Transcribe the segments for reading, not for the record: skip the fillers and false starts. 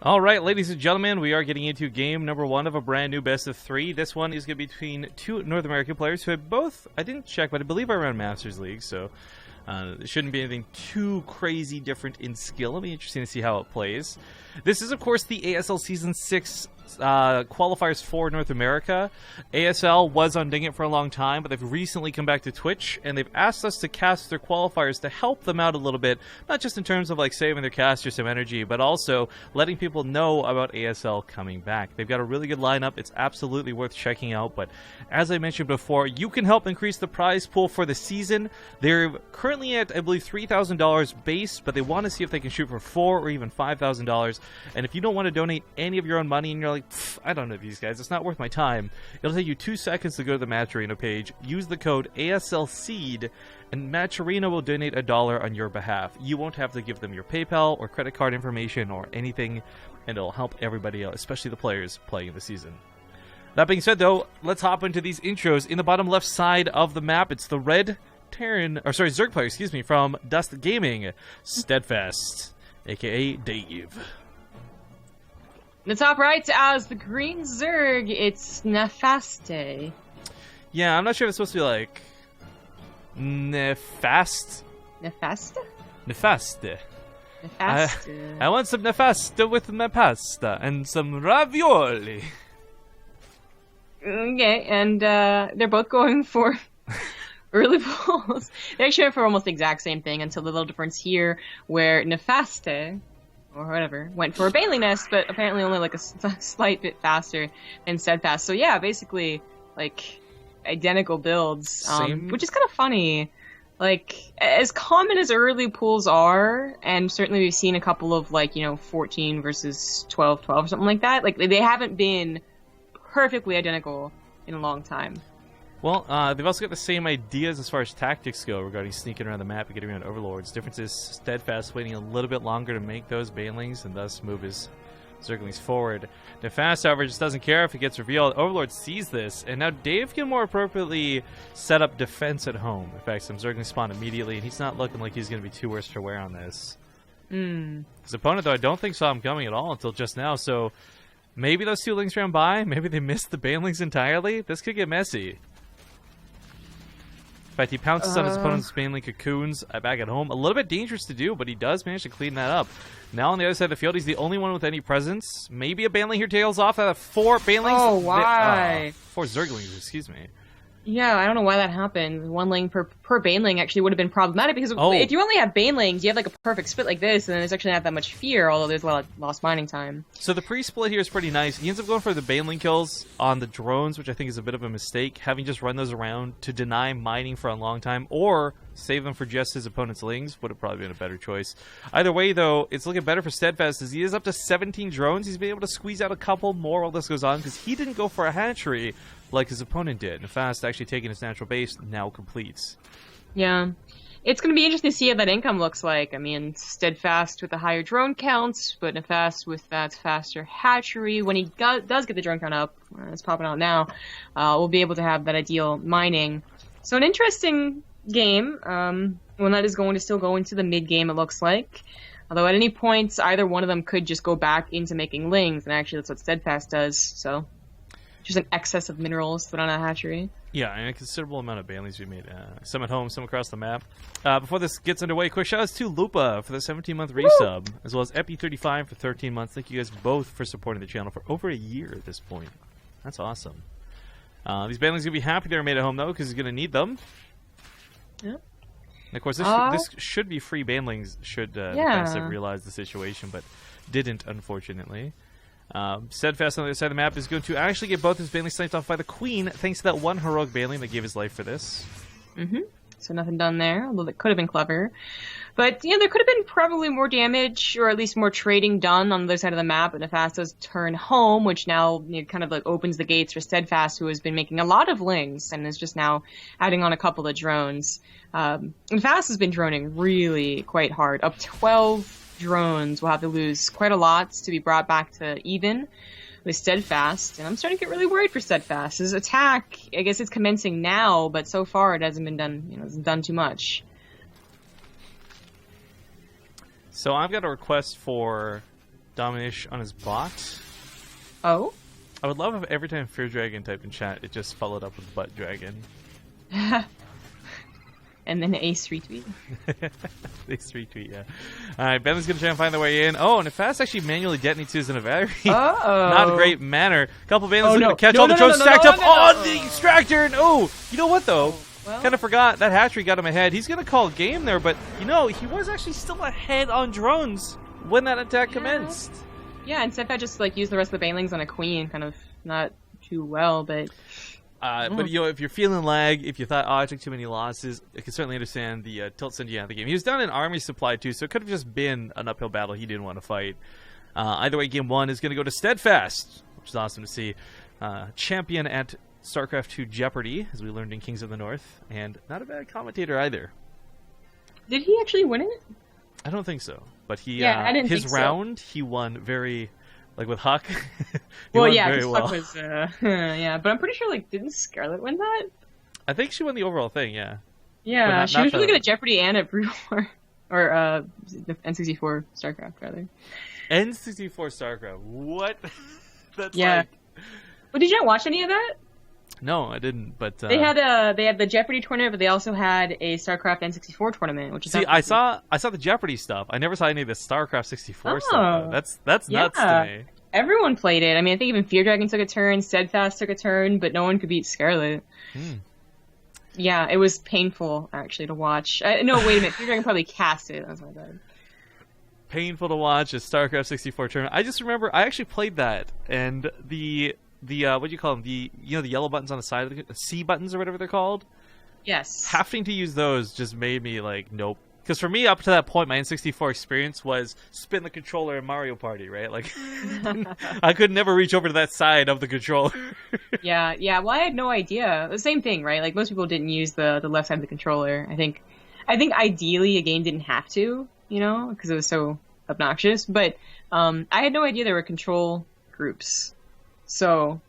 All right, ladies and gentlemen, we are getting into game number 1 of a brand new best of 3. This one is going to be between two North American players who have both, I didn't check, but I believe are around Masters League, so it shouldn't be anything too crazy different in skill. It'll be interesting to see how it plays. This is, of course, the ASL Season 6 qualifiers for North America. ASL was on Ding It for a long time, but they've recently come back to Twitch, and they've asked us to cast their qualifiers to help them out a little bit, not just in terms of like saving their casters some energy, but also letting people know about ASL coming back. They've got a really good lineup. It's absolutely worth checking out, but as I mentioned before, you can help increase the prize pool for the season. They're currently at, I believe, $3,000 base, but they want to see if they can shoot for $4,000 or even $5,000, and if you don't want to donate any of your own money and you're like, I don't know these guys, it's not worth my time, it'll take you 2 seconds to go to the Match Arena page, use the code ASLSEED, and Match Arena will donate $1 on your behalf. You won't have to give them your PayPal or credit card information or anything, and it'll help everybody out, especially the players playing the season. That being said, though, let's hop into these intros. In the bottom left side of the map, it's the red Zerg player, from Dust Gaming, SteAdfaSt, aka Dave. In the top right, as the green Zerg, it's Nefaste. Yeah, I'm not sure if it's supposed to be like Nefaste. Nefaste? Nefaste. Nefaste. I want some Nefaste with my pasta and some ravioli. Okay, and they're both going for early pulls. They actually went for almost the exact same thing until the little difference here, where Nefaste, or whatever, went for a Baneling Nest, but apparently only like a slight bit faster than SteAdfaSt. So yeah, basically, like, identical builds, which is kind of funny. Like, as common as early pools are, and certainly we've seen a couple of, like, 14 versus 12, or something like that, like, they haven't been perfectly identical in a long time. Well, they've also got the same ideas as far as tactics go regarding sneaking around the map and getting around Overlords. Difference is SteAdfaSt waiting a little bit longer to make those Banelings and thus move his Zerglings forward. Nefaste, however, just doesn't care if it gets revealed. Overlord sees this, and now Dave can more appropriately set up defense at home. In fact, some Zerglings spawn immediately, and he's not looking like he's going to be too worse for wear on this. His opponent, though, I don't think saw him coming at all until just now, so maybe those two Lings ran by, maybe they missed the Banelings entirely. This could get messy. In fact, he pounces on his opponent's Baneling cocoons back at home. A little bit dangerous to do, but he does manage to clean that up. Now on the other side of the field, he's the only one with any presence. Maybe a Baneling here tails off out of 4 Banelings. Oh, why? 4 Zerglings, excuse me. Yeah, I don't know why that happened. 1 lane per Baneling actually would have been problematic, because if you only have Banelings, you have like a perfect split like this, and then there's actually not that much fear, although there's a lot of lost mining time. So the pre-split here is pretty nice. He ends up going for the Baneling kills on the drones, which I think is a bit of a mistake, having just run those around to deny mining for a long time, or save them for just his opponent's Lings would have probably been a better choice. Either way, though, it's looking better for SteAdfaSt, as he is up to 17 drones. He's been able to squeeze out a couple more while this goes on, because he didn't go for a hatchery like his opponent did. Nefaste actually taking his natural base now completes. Yeah. It's going to be interesting to see how that income looks like. I mean, SteAdfaSt with the higher drone counts, but Nefaste with that faster hatchery. When he does get the drone count up, it's popping out now, we'll be able to have that ideal mining. So an interesting game. One that is going to still go into the mid-game, it looks like. Although at any point, either one of them could just go back into making Lings, and actually that's what SteAdfaSt does, so just an excess of minerals put on a hatchery. Yeah, and a considerable amount of Banelings we made. Some at home, some across the map. Before this gets underway, quick shout outs to Lupa for the 17-month resub, as well as Epi35 for 13 months. Thank you guys both for supporting the channel for over a year at this point. That's awesome. These Banelings are going to be happy they were made at home, though, because he's going to need them. Yep. And of course, this should be free Banelings should Nefaste realize the situation, but didn't, unfortunately. SteAdfaSt on the other side of the map is going to actually get both his Banelings sniped off by the Queen, thanks to that one heroic Baneling that gave his life for this. So nothing done there, although that could have been clever. But, there could have been probably more damage, or at least more trading done on the other side of the map, but Nefaste does turn home, which now kind of like opens the gates for SteAdfaSt, who has been making a lot of Lings, and is just now adding on a couple of drones. Nefaste has been droning really quite hard. Up 12 drones will have to lose quite a lot to be brought back to even with SteAdfaSt, and I'm starting to get really worried for SteAdfaSt. His attack, I guess it's commencing now, but so far it hasn't been done, hasn't done too much. So I've got a request for Dominish on his bot. Oh? I would love if every time Fear Dragon typed in chat, it just followed up with Butt Dragon. And then Ace retweet. Ace retweet, yeah. Alright, Ben's gonna try and find their way in. Oh, Nefaste actually manually detonates his in a very not great manner. Couple Bandits looking to catch all the drones stacked up on the extractor, and you know what though? Well, kind of forgot that hatchery got him ahead. He's gonna call game there, but you know, he was actually still ahead on drones when that attack commenced. Yeah, and SteAdfaSt just like used the rest of the banelings on a queen, kind of not too well, but but you know, if you're feeling lag, if you thought, I took too many losses, I can certainly understand the tilt sending you out of the game. He was down in army supply too, so it could have just been an uphill battle he didn't want to fight. Either way, game 1 is going to go to SteAdfaSt, which is awesome to see. Champion at StarCraft 2 Jeopardy, as we learned in Kings of the North, and not a bad commentator either. Did he actually win it? I don't think so, but he I didn't his think so. round he won very. Like with Huck. Well, yeah, because Huck was, yeah, but I'm pretty sure, like, didn't Scarlet win that? I think she won the overall thing, yeah. Yeah, she was really good at Jeopardy and at Brood War. Or, N64 StarCraft, rather. N64 StarCraft, what? That's like... But did you not watch any of that? No, I didn't, but... They had the Jeopardy tournament, but they also had a StarCraft N64 tournament, which is... See, I saw the Jeopardy stuff. I never saw any of the StarCraft 64 stuff, though. That's nuts to me. Everyone played it. I mean, I think even Fear Dragon took a turn, SteAdfaSt took a turn, but no one could beat Scarlet. Yeah, it was painful, actually, to watch. No, wait a minute. Fear Dragon probably cast it. That's my bad. Painful to watch a StarCraft 64 tournament. I just remember I actually played that, and the what do you call them? The yellow buttons on the side of the C buttons or whatever they're called. Yes. Having to use those just made me like, nope. Because for me, up to that point, my N64 experience was spin the controller in Mario Party, right? Like, I could never reach over to that side of the controller. Yeah. Well, I had no idea. The same thing, right? Like most people didn't use the left side of the controller. I think ideally a game didn't have to, because it was so obnoxious. But I had no idea there were control groups. So,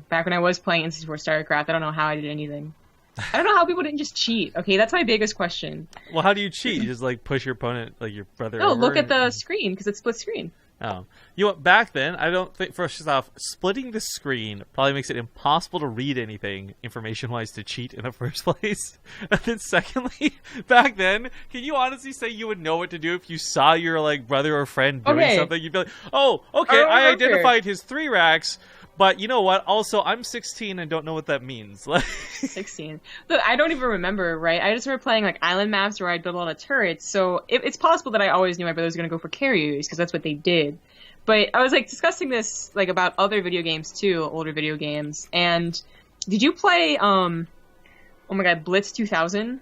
back when I was playing N64 StarCraft, I don't know how I did anything. I don't know how people didn't just cheat. Okay, that's my biggest question. Well, how do you cheat? You just, like, push your opponent, like your brother over? No, look at the screen, because it's split screen. Oh. You know what, back then, I don't think, first off, splitting the screen probably makes it impossible to read anything, information-wise, to cheat in the first place. And then secondly, back then, can you honestly say you would know what to do if you saw your, like, brother or friend doing something? You'd be like, oh, okay, I identified his 3 racks, but you know what? Also, I'm 16 and don't know what that means. 16. Look, I don't even remember, right? I just remember playing like island maps where I'd build a lot of turrets. So it's possible that I always knew my brother was going to go for carriers because that's what they did. But I was like discussing this like about other video games too, older video games. And did you play oh my god, Blitz 2000?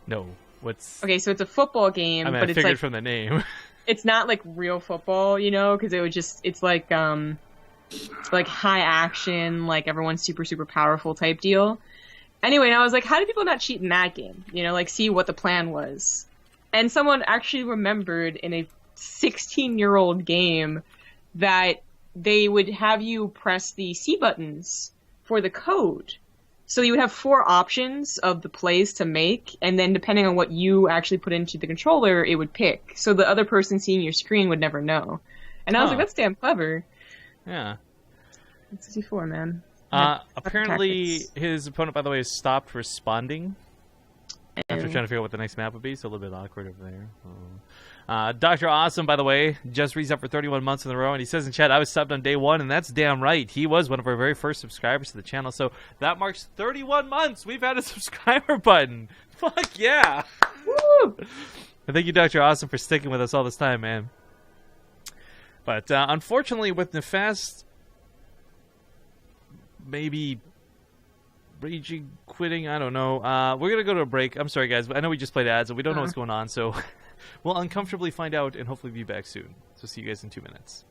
No. What's? Okay, so it's a football game, I mean, but I it's figured like from the name. It's not like real football, because it would just it's like high action, like everyone's super, super powerful type deal. Anyway, and I was like, how did people not cheat in that game? Like see what the plan was. And someone actually remembered in a 16-year-old game that they would have you press the C buttons for the code. So you would have 4 options of the plays to make, and then depending on what you actually put into the controller, it would pick. So the other person seeing your screen would never know. And I was like, that's damn clever. Yeah. It's 64, man. Apparently, his opponent, by the way, has stopped responding after trying to figure out what the next map would be, so a little bit awkward over there. Dr. Awesome, by the way, just reads up for 31 months in a row, and he says in chat, I was subbed on day 1, and that's damn right. He was one of our very first subscribers to the channel, so that marks 31 months we've had a subscriber button. Fuck yeah! Woo! And thank you, Dr. Awesome, for sticking with us all this time, man. But unfortunately, with Nefaste maybe raging, quitting, I don't know. We're going to go to a break. I'm sorry, guys, but I know we just played ads, and we don't know what's going on, so we'll uncomfortably find out and hopefully be back soon. So see you guys in 2 minutes.